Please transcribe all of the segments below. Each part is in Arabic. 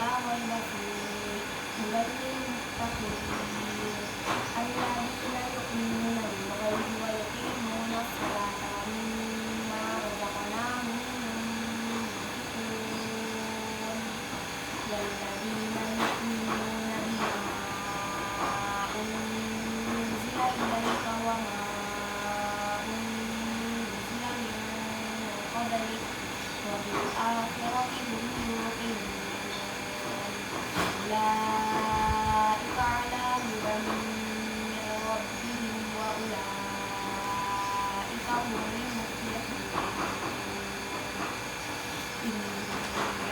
لا ريب فيه هدى للمتقين الذين يؤمنون بالغيب ويقيمون الصلاة ومما رزقناهم ينفقون والذين يؤمنون بما أنزل إليك وما أنزل من قبلك وبالآخرة هم يوقنون أولئك على هدى من ربهم وأولئك هم المفلحون إن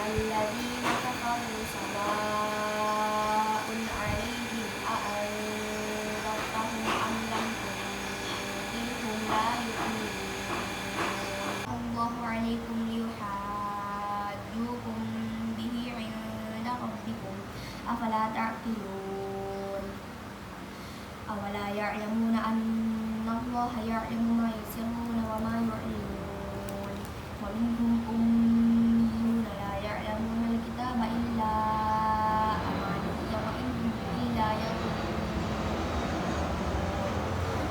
الذين كفروا سواء عليهم أأنذرتهم أم لم تنذرهم لا يؤمنون الله عليكم ليحاجوكم به عند ربكم أفلا تعقلون أولا يعلمون أن الله يعلم ما يسرون وما يعلنون ومنهم أميون لا يعلمون الكتاب إلا أماني وإن هم إلا يظنون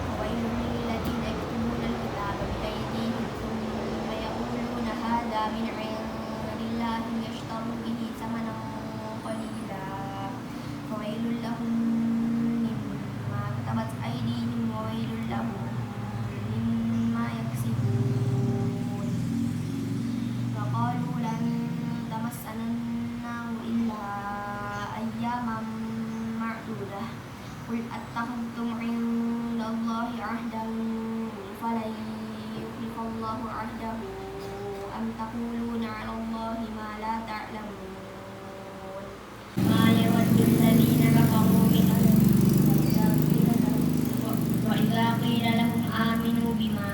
وويل للذين يكتبون الكتاب بأيديهم ثم يقولون هذا من عند الله ليشتروا به ثمنا قليلا فويل لهم مما كتبت أيديهم وويل لهم مما يكسبون وقالوا لن تمسنا النار إلا أياما معدودة قل أتخذتم عند الله عهدا فلن يخلف الله عهده أم تقولون على الله ما لا تعلمون ما يود الذين كفروا من وإذا قيل لهم آمنوا بما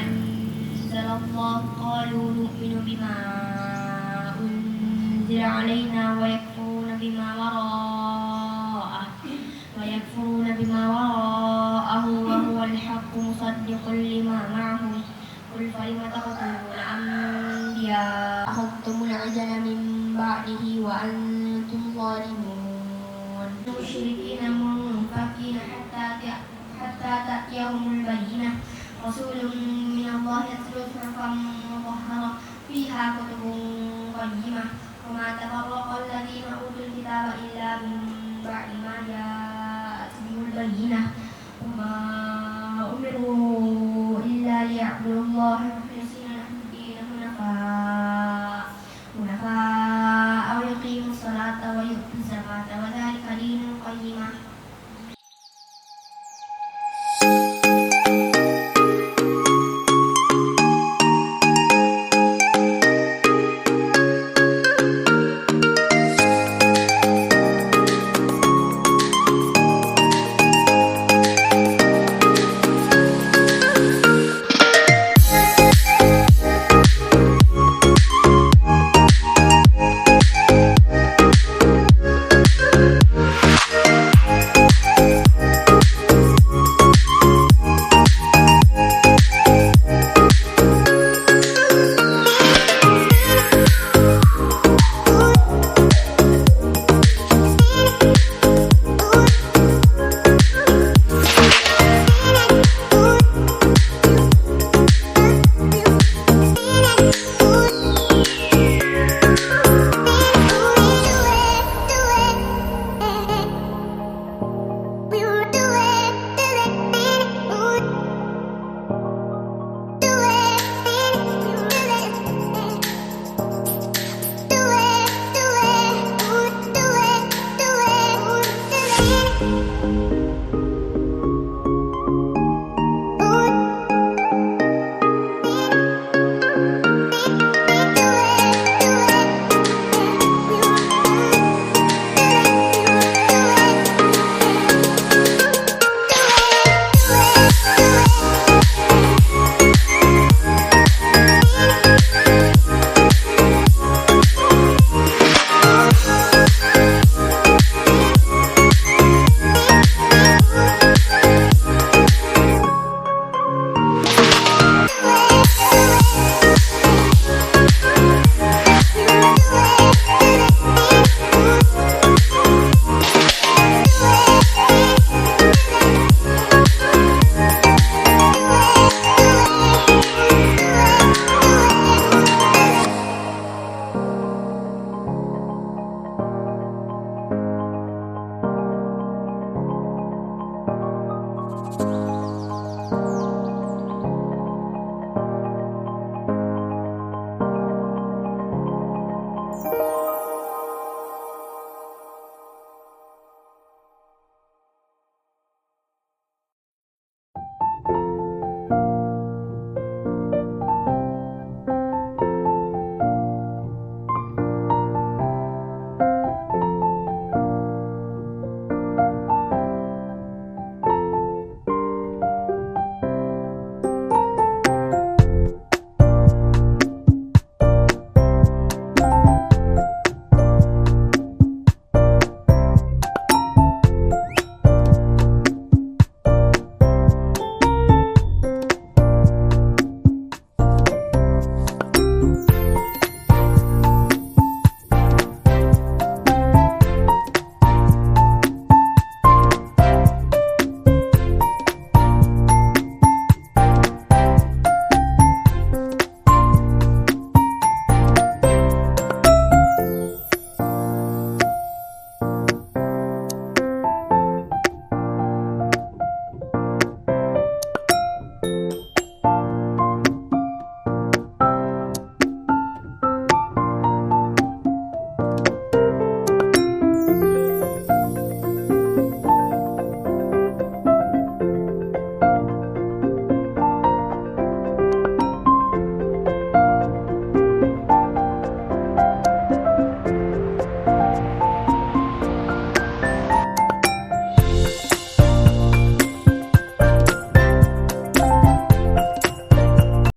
أنزل الله قالوا نؤمن بما أنزل علينا ويكفرون بما وراءه وهو الحق مصدقا لما معهم قل فلم تقتلون أنبياء أخذتم العجل من بعده وأنتم ظالمون المشركين منفكين حتى تأتيهم البينة رسول من الله يتلو صحفا مطهرة فيها كتب قيمة وما تفرق الذين أوتوا الكتاب إلا من بعد ما جاءتهم البينة وما أمروا إلا ليعبدوا الله مخلصين له الدين حنفاء